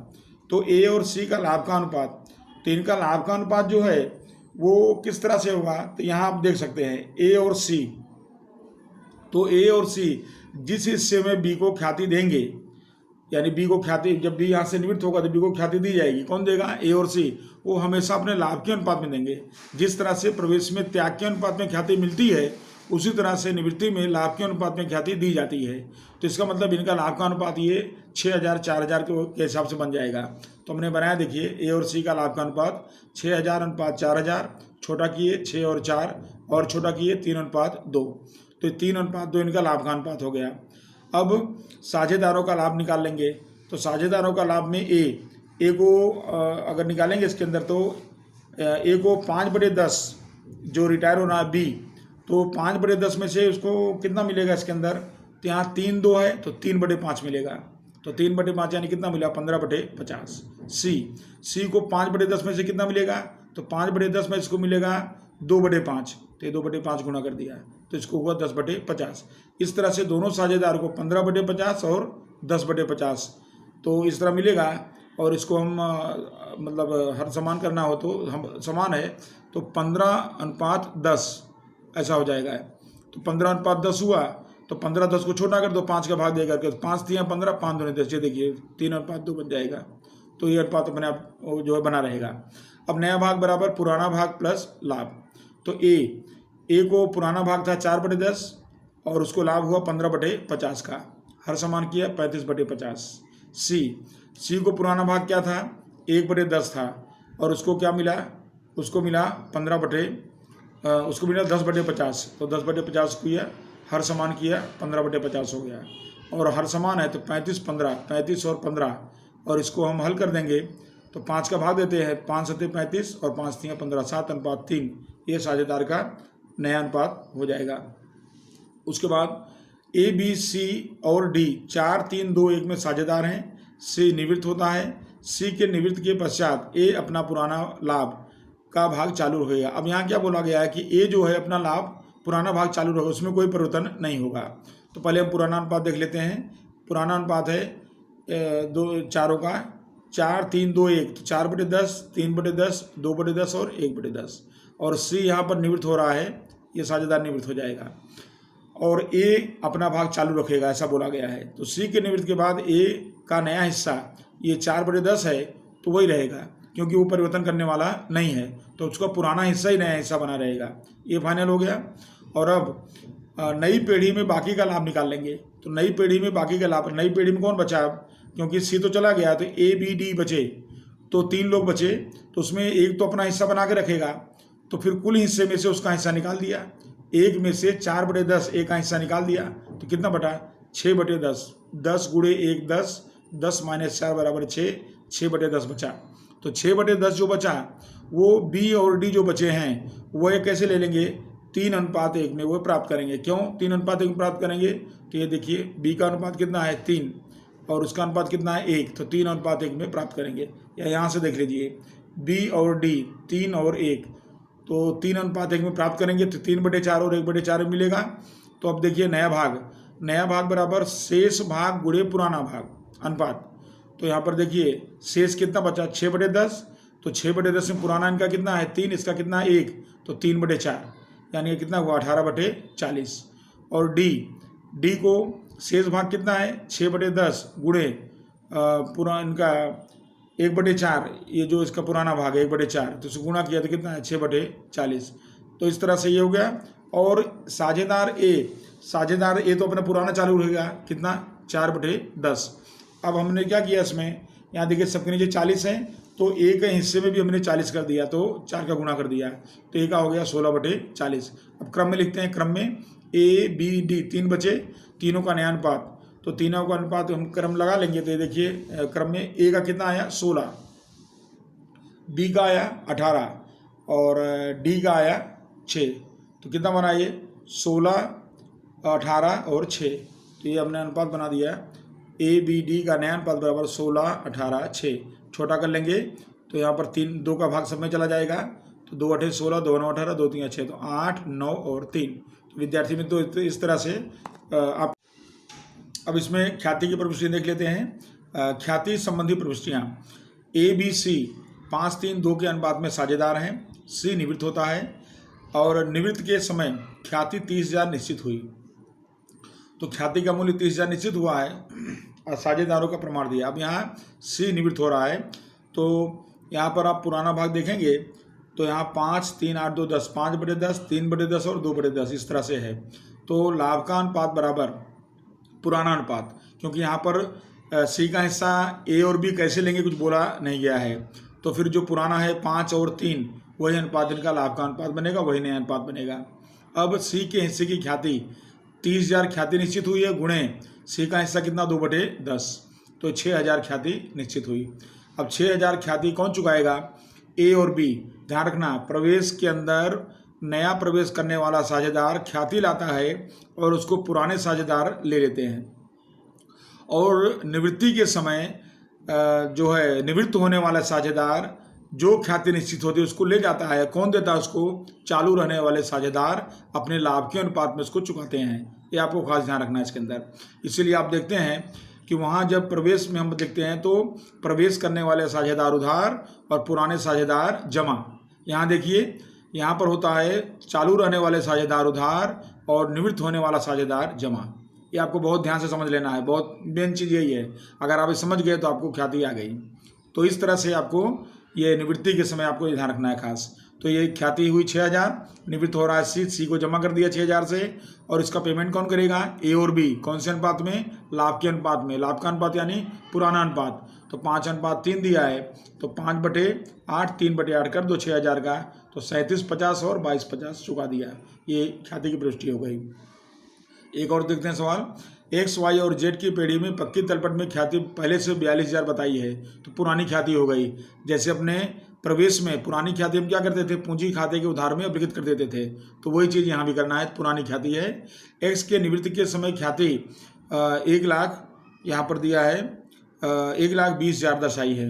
तो ए और सी का लाभ का अनुपात, तो इनका लाभ का अनुपात जो है वो किस तरह से होगा, तो यहाँ आप देख सकते हैं ए और सी। तो ए और सी जिस हिस्से में बी को ख्याति देंगे, यानी बी को ख्याति, जब बी यहाँ से निवृत्त होगा तो बी को ख्याति दी जाएगी। कौन देगा, ए और सी। वो हमेशा अपने लाभ के अनुपात में देंगे। जिस तरह से प्रवेश में त्याग के अनुपात में ख्याति मिलती है, उसी तरह से निवृत्ति में लाभ के अनुपात में ख्याति दी जाती है। तो इसका मतलब इनका लाभ का अनुपात ये 6000 4000 के हिसाब से बन जाएगा। तो हमने बनाया, देखिए ए और सी का लाभ का अनुपात 6000:4000, छोटा किए 6 और 4 और छोटा किए 3:2, तो 3:2 इनका लाभ का अनुपात हो गया। अब साझेदारों का लाभ निकाल लेंगे। तो साझेदारों का लाभ में ए को अगर निकालेंगे इसके अंदर, तो ए को 5/10 जो रिटायर होना है बी, तो 5/10 में से उसको कितना मिलेगा इसके अंदर, तो यहाँ 3 2 है तो 3/5 मिलेगा, तो 3/5 यानी कितना मिला 15/50। सी को 5/10 में से कितना मिलेगा, तो 5/10 में इसको मिलेगा 2/5, तो ये 2/5 गुणा कर दिया तो इसको हुआ 10/50। इस तरह से दोनों साझेदार को 15/50 और 10/50 तो इस तरह मिलेगा। और इसको हम मतलब हर समान करना हो तो हम समान है तो 15:10 ऐसा हो जाएगा। तो 15:10 हुआ तो 15 10 को छोटा कर दो, 5 का भाग दे करके, 5 3 15, 5 दूनी 10, ये देखिए 3:2 बन जाएगा। तो ये अनुपात अपने आप जो है बना रहेगा। अब नया भाग बराबर पुराना भाग प्लस लाभ। तो ए को पुराना भाग था 4/10 और उसको लाभ हुआ 15/50 का, हर समान किया 35/50। सी को पुराना भाग क्या था 1/10 था और उसको क्या मिला, उसको मिला 10/50, तो 10/50 किया, हर समान किया 15/50 हो गया। और हर समान है तो 35 15, 35 और 15, और इसको हम हल कर देंगे तो 5 का भाग देते हैं, 5 7 35 और 5 3 15, 7:3 ये साझेदार का नया अनुपात हो जाएगा। उसके बाद ए बी सी और डी 4 3 2 1 में साझेदार हैं। सी निवृत्त होता है। सी के निवृत्त के पश्चात ए अपना पुराना लाभ का भाग चालू रहेगा। अब यहाँ क्या बोला गया है कि ए जो है अपना लाभ पुराना भाग चालू रहेगा, उसमें कोई परिवर्तन नहीं होगा। तो पहले हम पुराना अनुपात देख लेते हैं। पुराना अनुपात है दो चारों का 4 3 2 1, तो 4/10, 3/10, 2/10 और 1/10। और सी यहाँ पर निवृत्त हो रहा है, ये साझेदार निवृत्त हो जाएगा और ए अपना भाग चालू रखेगा, ऐसा बोला गया है। तो सी के निवृत्त के बाद ए का नया हिस्सा ये 4/10 है तो वही रहेगा क्योंकि वो परिवर्तन करने वाला नहीं है, तो उसका पुराना हिस्सा ही नया हिस्सा बना रहेगा। ये फाइनल हो गया। और अब नई पीढ़ी में बाकी का लाभ निकाल लेंगे। तो नई पीढ़ी में बाकी का लाभ, नई पीढ़ी में कौन बचा अब, क्योंकि सी तो चला गया तो ए बी डी बचे, तो 3 लोग बचे, तो उसमें एक तो अपना हिस्सा बना के रखेगा, तो फिर कुल हिस्से में से उसका हिस्सा निकाल दिया। एक में से 4/10 एक का हिस्सा निकाल दिया तो कितना बटा 6/10, 10 गुणे 1 10, 10 - 4 बराबर 6, 6/10 बचा। तो 6/10 जो बचा वो बी और डी जो बचे हैं वो ये कैसे ले लेंगे, 3:1 में वो प्राप्त करेंगे। क्यों 3:1 में प्राप्त करेंगे, तो ये देखिए बी का अनुपात कितना है 3 और उसका अनुपात कितना है 1, तो 3:1 में प्राप्त करेंगे। या यहाँ से देख लीजिए बी और डी 3 और 1, तो 3:1 में प्राप्त करेंगे तो 3/4 और 1/4 मिलेगा। तो अब देखिए नया भाग बराबर शेष भाग गुणे पुराना भाग अनुपात। तो यहाँ पर देखिए शेष कितना बचा 6/10, तो 6/10 में पुराना इनका कितना है 3, इसका कितना है 1, तो 3/4 यानी ये कितना हुआ 18/40। और डी को शेष भाग कितना है 6/10 गुणे पूरा इनका 1/4, ये जो इसका पुराना भाग है 1/4, तो इसको गुणा किया तो कितना है 6/40। तो इस तरह से ये हो गया। और साझेदार ए तो अपना पुराना चालू रहेगा, कितना 4/10। अब हमने क्या किया इसमें, यहाँ देखिए सबके नीचे 40 है तो ए के हिस्से में भी हमने 40 कर दिया, तो 4 का गुणा कर दिया, तो ए का हो गया 16/40। अब क्रम में लिखते हैं, क्रम में ए बी डी 3 बचे, तीनों का नया अनुपात, तो तीनों का अनुपात हम क्रम लगा लेंगे। तो देखिए क्रम में ए का कितना आया 16, बी का आया 18 और डी का आया 6, तो कितना बना ये 16 18 और 6, तो ये हमने अनुपात बना दिया। ए बी डी का नया अनुपात बराबर 16 18 6। छोटा कर लेंगे तो यहाँ पर 2 का भाग सब में चला जाएगा, तो 2 8 16, 2 9 18, 2 3 6, तो 8 9 और 3। तो विद्यार्थी में तो इस तरह से आप अब इसमें ख्याति की प्रविष्टियाँ देख लेते हैं। ख्याति संबंधी प्रविष्टियाँ ए बी सी 5 3 2 के अनुपात में साझेदार हैं। सी निवृत्त होता है और निवृत्त के समय ख्याति 30,000 निश्चित हुई, तो ख्याति का मूल्य 30,000 निश्चित हुआ है और साझेदारों का प्रमाण दिया। अब यहाँ सी निवृत्त हो रहा है, तो यहाँ पर आप पुराना भाग देखेंगे तो यहाँ 5 3 8 2 10, 5/10, 3/10 और 2/10 इस तरह से है। तो लाभ का अनुपात बराबर पुराना अनुपात, क्योंकि यहाँ पर सी का हिस्सा ए और बी कैसे लेंगे कुछ बोला नहीं गया है, तो फिर जो पुराना है 5 और 3 वही अनुपात इनका लाभ का अनुपात बनेगा, वही नया अनुपात बनेगा। अब सी के हिस्से की ख्याति 30,000 ख्याति निश्चित हुई है, गुणे सी का हिस्सा कितना 2/10, तो 6,000 ख्याति निश्चित हुई। अब 6,000 ख्याति कौन चुकाएगा, ए और बी। ध्यान रखना प्रवेश के अंदर नया प्रवेश करने वाला साझेदार ख्याति लाता है और उसको पुराने साझेदार ले लेते हैं, और निवृत्ति के समय जो है निवृत्त होने वाला साझेदार जो ख्याति निश्चित होती है उसको ले जाता है। कौन देता है उसको? चालू रहने वाले साझेदार अपने लाभ के अनुपात में उसको चुकाते हैं। ये आपको खास ध्यान रखना है इसके अंदर। इसीलिए आप देखते हैं कि वहाँ जब प्रवेश में हम देखते हैं तो प्रवेश करने वाले साझेदार उधार और पुराने साझेदार जमा। यहाँ देखिए, यहाँ पर होता है चालू रहने वाले साझेदार उधार और निवृत्त होने वाला साझेदार जमा। ये आपको बहुत ध्यान से समझ लेना है, बहुत मेन चीज़ यही है। अगर आप ये समझ गए तो आपको ख्याति आ गई। तो इस तरह से आपको ये निवृत्ति के समय आपको ध्यान रखना है खास। तो ये ख्याति हुई 6000, निवृत्त हो रहा है सी को जमा कर दिया 6000 से, और इसका पेमेंट कौन करेगा? ए और बी। कौन से अनुपात में? लाभ के अनुपात में। लाभ का अनुपात यानी पुराना अनुपात। तो 5:3 दिया है, तो 5/8, 3/8 कर दो 6000 का, तो 3750 और 2250 चुका दिया। ये ख्याति की प्रविष्टि हो गई। एक और देखते हैं सवाल। एक्स वाई और जेड की पेड़ी में पक्की तलपट में ख्याति पहले से 42,000 बताई है, तो पुरानी ख्याति हो गई। जैसे अपने प्रवेश में पुरानी ख्याति हम क्या करते थे? पूंजी खाते के उधार में अभिलिखित कर देते थे, तो वही चीज़ यहाँ भी करना है। पुरानी ख्याति है। एक्स के निवृत्ति के समय ख्याति 1 लाख यहाँ पर दिया है, 1,20,000 दर्शाई है,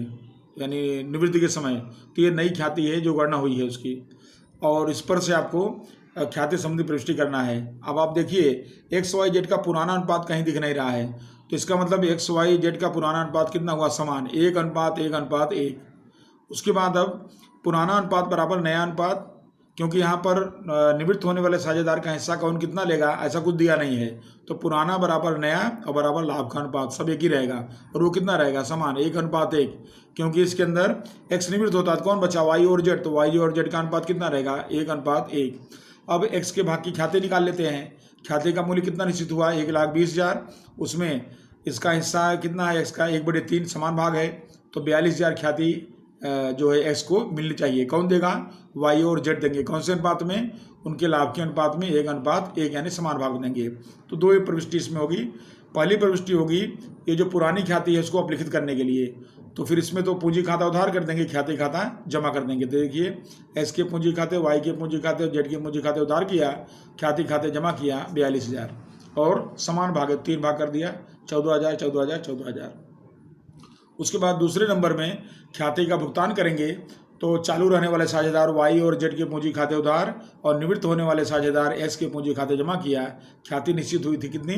यानी निवृत्ति के समय। तो ये नई ख्याति है जो गणना हुई है उसकी, और इस पर से आपको ख्याति संबंधी प्रविष्टि करना है। अब आप देखिए, एक्स वाई जेड का पुराना अनुपात कहीं दिख नहीं रहा है, तो इसका मतलब एक्स वाई जेड का पुराना अनुपात कितना हुआ? समान, 1:1:1। उसके बाद अब पुराना अनुपात बराबर नया अनुपात, क्योंकि यहाँ पर निवृत्त होने वाले साझेदार का हिस्सा कौन कितना लेगा ऐसा कुछ दिया नहीं है, तो पुराना बराबर नया और बराबर लाभ का अनुपात सब एक ही रहेगा, और वो कितना रहेगा? समान, 1:1। क्योंकि इसके अंदर एक्स निवृत्त होता है तो कौन बचा? वाई और जेड, तो वाई और जेड का अनुपात कितना रहेगा? 1:1। अब एक्स के भाग की ख्याति निकाल लेते हैं। ख्याति का मूल्य कितना निश्चित हुआ? 1,20,000। उसमें इसका हिस्सा कितना है? एक्स का 1/3 समान भाग है, तो 42,000 ख्याति जो है एक्स को मिलनी चाहिए। कौन देगा? वाई और जेड देंगे। कौन से अनुपात में? उनके लाभ के अनुपात में 1:1, यानी समान भाग देंगे। तो 2 प्रविष्टि इसमें होगी। पहली प्रविष्टि होगी ये जो पुरानी ख्याति है उसको अपलिखित करने के लिए, तो फिर इसमें तो पूंजी खाता उधार कर देंगे, ख्याति खाता जमा कर देंगे। तो देखिए, एस के पूंजी खाते, वाई के पूंजी खाते, जेड के पूंजी खाते उधार किया, ख्याति खाते जमा किया 42,000, और समान भाग 3 भाग कर दिया, 14,000, 14,000, 14,000। उसके बाद दूसरे नंबर में ख्याति का भुगतान करेंगे, तो चालू रहने वाले साझेदार वाई और जेड के पूंजी खाते उधार और निवृत्त होने वाले साझेदार एस के पूंजी खाते जमा किया। ख्याति निश्चित हुई थी कितनी?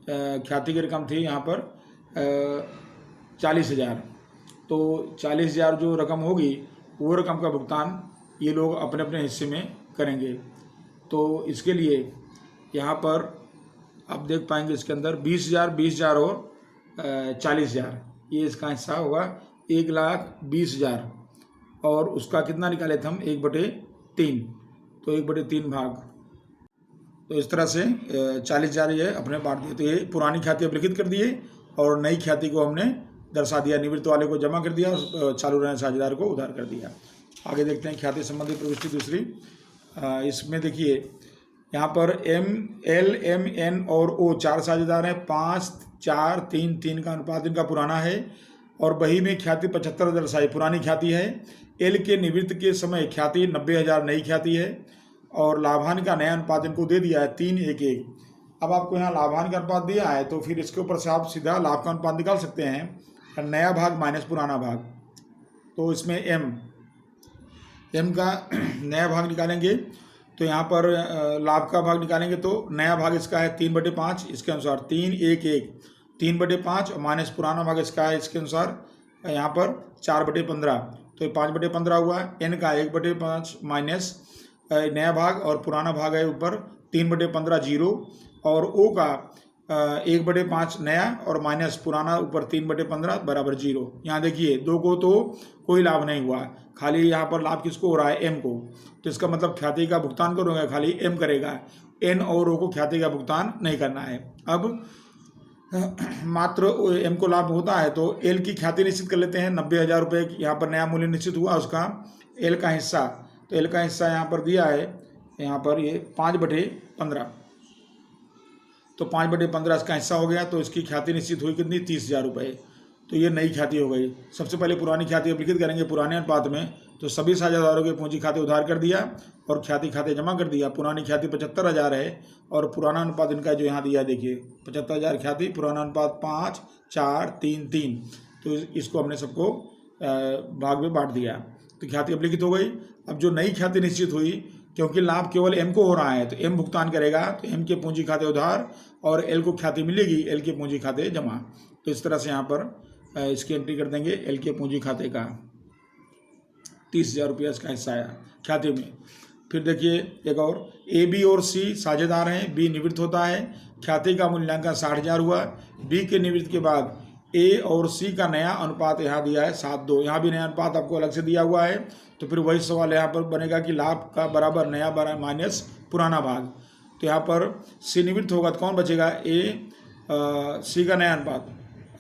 ख्याति की रकम थी यहाँ पर 40,000। तो 40,000 जो रकम होगी वो रकम का भुगतान ये लोग अपने अपने हिस्से में करेंगे। तो इसके लिए यहाँ पर आप देख पाएंगे इसके अंदर 20,000, 20,000 और 40,000, ये इसका हिस्सा होगा 1,20,000, और उसका कितना निकाले थे हम? 1/3, तो 1/3 भाग। तो इस तरह से 40,000 ये अपने बांट दिए। तो ये पुरानी ख्याति अपलिखित कर दिए और नई ख्याति को हमने दर्शा दिया, निवृत्त वाले को जमा कर दिया और चालू रहने साझेदार को उधार कर दिया। आगे देखते हैं ख्याति संबंधी प्रविष्टि दूसरी। इसमें देखिए यहाँ पर एम, एल, एम, एन और ओ 4 साझेदार हैं। 5, 4, 3, 3 का अनुपात इनका पुराना है, और बही में ख्याति 75 दर्शाई पुरानी ख्याति है। एल के निवृत्त के समय ख्याति 90,000 नई ख्याति है, और लाभान का नया अनुपात इनको दे दिया है 3:1:1। अब आपको यहाँ लाभान का अनुपात दिया है, तो फिर इसके ऊपर से आप सीधा लाभ का अनुपात निकाल सकते हैं, नया भाग माइनस पुराना भाग। तो इसमें एम का नया भाग निकालेंगे, तो यहाँ पर लाभ का भाग निकालेंगे, तो नया भाग इसका है 3/5 इसके अनुसार 3:1:1, 3/5 और माइनस पुराना भाग इसका है इसके अनुसार यहाँ पर 4/15, तो 5/15 हुआ। एन का 1/5 माइनस नया भाग और पुराना भाग है ऊपर 3/15 0, और ओ का 1/5 नया और माइनस पुराना ऊपर 3/15 बराबर 0। यहाँ देखिए 2 को तो कोई लाभ नहीं हुआ, खाली यहाँ पर लाभ किसको हो रहा है? एम को। तो इसका मतलब ख्याति का भुगतान करोगे खाली एम करेगा, एन और ओ को ख्याति का भुगतान नहीं करना है। अब मात्र एम को लाभ होता है, तो एल की ख्याति निश्चित कर लेते हैं। 90,000 रुपये यहाँ पर नया मूल्य निश्चित हुआ उसका, एल का हिस्सा, तो एल का हिस्सा यहाँ पर दिया है, यहाँ पर ये 5/15, तो 5/15 इसका हिस्सा हो गया। तो इसकी ख्याति निश्चित हुई कितनी? 30,000 रुपये। तो ये नई ख्याति हो गई। सबसे पहले पुरानी ख्याति अपलिखित करेंगे पुराने अनुपात में, तो सभी साझेदारों के पूंजी खाते उधार कर दिया और ख्याति खाते जमा कर दिया। पुरानी ख्याति 75,000 है, और पुराना अनुपात इनका जो यहाँ दिया देखिए 75,000 ख्याति, पुराना अनुपात 5, 4, 3, 3। तो इसको हमने सबको भाग में बांट दिया। तो ख्याति अब लिखित हो गई। अब जो नई ख्याति निश्चित हुई, क्योंकि लाभ केवल एम को हो रहा है तो एम भुगतान करेगा, तो एम के पूंजी खाते उधार और एल को ख्याति मिलेगी, एल के पूंजी खाते जमा। तो इस तरह से यहाँ पर इसकी एंट्री कर देंगे। एल के पूंजी खाते का 30,000 रुपया इसका हिस्सा आया ख्याति में। फिर देखिए एक और, ए बी और सी साझेदार हैं, बी निवृत्त होता है, ख्याति का मूल्यांकन 60,000 हुआ। बी के निवृत्त के बाद ए और सी का नया अनुपात यहाँ दिया है 7:2, यहाँ भी नया अनुपात आपको अलग से दिया हुआ है। तो फिर वही सवाल यहाँ पर बनेगा कि लाभ का बराबर नया माइनस पुराना भाग। तो यहाँ पर सी निवृत्त होगा तो कौन बचेगा, ए सी का नया अनुपात,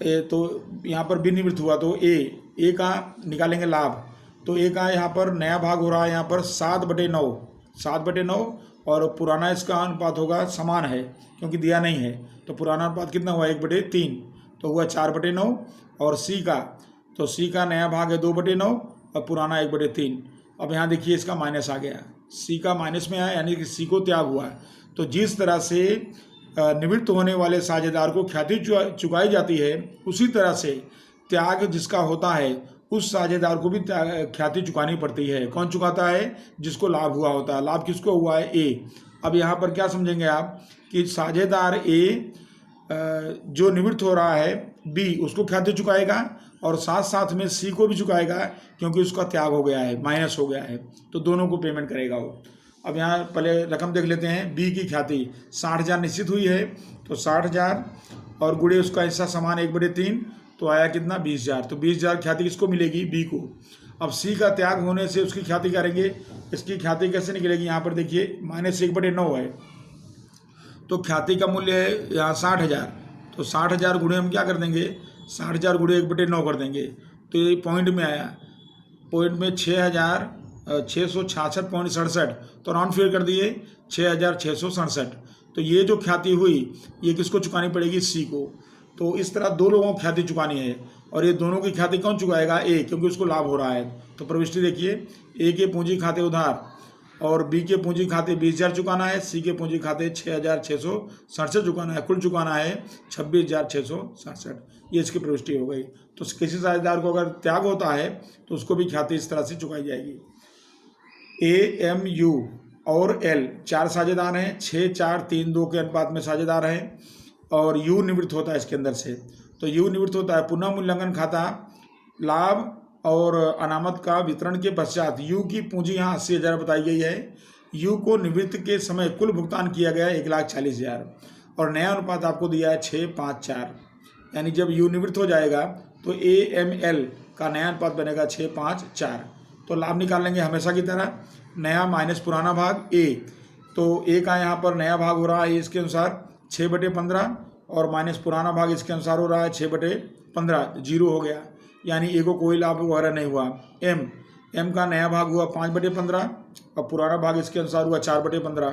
ए तो यहाँ पर बी निवृत्त हुआ तो ए का निकालेंगे लाभ, तो ए का यहाँ पर नया भाग हो रहा है यहाँ पर 7/9 और पुराना इसका अनुपात होगा, समान है क्योंकि दिया नहीं है, तो पुराना अनुपात कितना हुआ 1/3, तो हुआ 4/9। और सी का नया भाग है 2/9 और पुराना 1/3। अब यहाँ देखिए इसका माइनस आ गया, सी का माइनस में आया यानी कि सी को त्याग हुआ। तो जिस तरह से निवृत्त होने वाले साझेदार को ख्याति चुकाई जाती है, उसी तरह से त्याग जिसका होता है उस साझेदार को भी ख्याति चुकानी पड़ती है। कौन चुकाता है, जिसको लाभ हुआ होता है। लाभ किसको हुआ है, ए। अब यहाँ पर क्या समझेंगे आप कि साझेदार ए जो निवृत्त हो रहा है बी, उसको ख्याति चुकाएगा और साथ साथ में सी को भी चुकाएगा क्योंकि उसका त्याग हो गया है, माइनस हो गया है, तो दोनों को पेमेंट करेगा वो। अब यहाँ पहले रकम देख लेते हैं। बी की ख्याति 60,000 निश्चित हुई है, तो 60,000 और गुणे उसका हिस्सा समान 1/3, तो आया कितना 20,000। तो 20,000 ख्याति किसको मिलेगी, बी को। अब सी का त्याग होने से उसकी ख्याति करेंगे, इसकी ख्याति कैसे निकलेगी, यहाँ पर देखिए -1/9 है, तो ख्याति का मूल्य है यहाँ 60,000, तो 60,000 गुणे हम क्या कर देंगे, 60,000 गुणे 1/9 कर देंगे, तो ये पॉइंट में आया, पॉइंट में 6,666.67, तो राउंड फिगर कर दिए 6,667। तो ये जो ख्याति हुई ये किसको चुकानी पड़ेगी, सी को। तो इस तरह दो लोगों को ख्याति चुकानी है और ये दोनों की ख्याति कौन चुकाएगा, ए, क्योंकि उसको लाभ हो रहा है। तो प्रविष्टि देखिए, ए के पूंजी खाते उधार और बी के पूंजी खाते 20,000 चुकाना है, सी के पूंजी खाते 6,667 चुकाना है, कुल चुकाना है 26,667। ये इसकी प्रविष्टि हो गई। तो किसी साझेदार को अगर त्याग होता है तो उसको भी ख्याति इस तरह से चुकाई जाएगी। ए, एम, यू और एल 4 साझेदार हैं, 6, 4, 3, 2 के अनुपात में साझेदार हैं और यू निवृत्त होता है इसके अंदर से। तो यू निवृत्त होता है, पुनः मूल्यांकन खाता लाभ और अनामत का वितरण के पश्चात यू की पूंजी यहाँ 80,000 बताई गई है। यू को निवृत्त के समय कुल भुगतान किया गया 1,40,000 और नया अनुपात आपको दिया है 6:5:4, यानी जब यू निवृत्त हो जाएगा तो ए, एम, एल का नया अनुपात बनेगा 6:5:4। तो लाभ निकाल लेंगे हमेशा की तरह, नया माइनस पुराना भाग ए, तो ए का यहाँ पर नया भाग हो रहा है इसके अनुसार 6/15 और माइनस पुराना भाग इसके अनुसार हो रहा है 6/15, 0 हो गया, यानी ए को कोई लाभ वगैरह नहीं हुआ। एम का नया भाग हुआ 5/15 और पुराना भाग इसके अनुसार हुआ 4/15,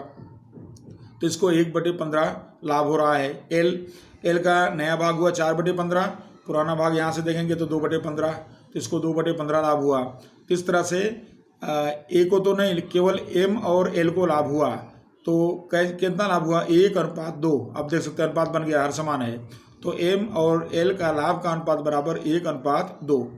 तो इसको 1/15 लाभ हो रहा है। एल का नया भाग हुआ 4/15, पुराना भाग यहाँ से देखेंगे तो 2/15, तो इसको 2/15 लाभ हुआ। इस तरह से ए को तो नहीं, केवल एम और एल को लाभ हुआ। तो कितना लाभ हुआ, 1:2। आप देख सकते हैं अनुपात बन गया, हर समान है। तो एम और एल का लाभ का अनुपात बराबर 1:2।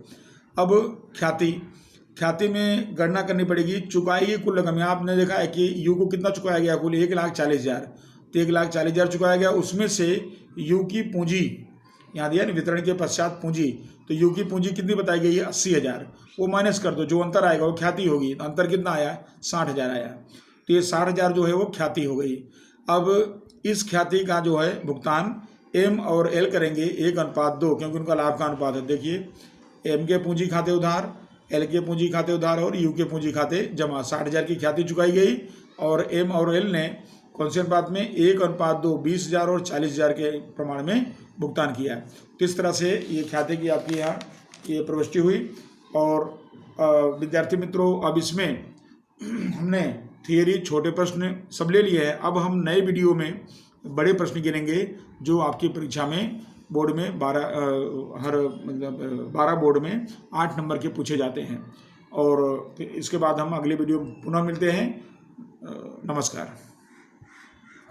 अब ख्याति में गणना करनी पड़ेगी, चुकाई की कुल रकम। आपने देखा है कि यू को कितना चुकाया गया, कुल 1,40,000, तो 1,40,000 चुकाया गया। उसमें से यू की पूंजी यहाँ दिया ना, वितरण के पश्चात पूंजी, तो यू की पूंजी कितनी बताई गई है, 80,000। वो माइनस कर दो, जो अंतर आएगा वो ख्याति होगी। अंतर कितना आया, 60,000 आया, तो ये 60,000 जो है वो ख्याति हो गई। अब इस ख्याति का जो है भुगतान एम और एल करेंगे 1:2, क्योंकि उनका लाभ का अनुपात है। देखिए, एम के पूंजी खाते उधार, एल के पूंजी खाते उधार और यू के पूंजी खाते जमा। 60,000 की ख्याति चुकाई गई और एम और एल ने कौन से अनुपात में, 1:2, 20,000 और 40,000 के प्रमाण में भुगतान किया। तो इस तरह से ये ख्याति की आपकी यहाँ ये प्रविष्टि हुई। और विद्यार्थी मित्रों, अब इसमें हमने थियरी, छोटे प्रश्न सब ले लिए हैं। अब हम नए वीडियो में बड़े प्रश्न गिनेंगे जो आपकी परीक्षा में बोर्ड में 12 बोर्ड में 8 नंबर के पूछे जाते हैं। और इसके बाद हम अगले वीडियो में पुनः मिलते हैं। नमस्कार।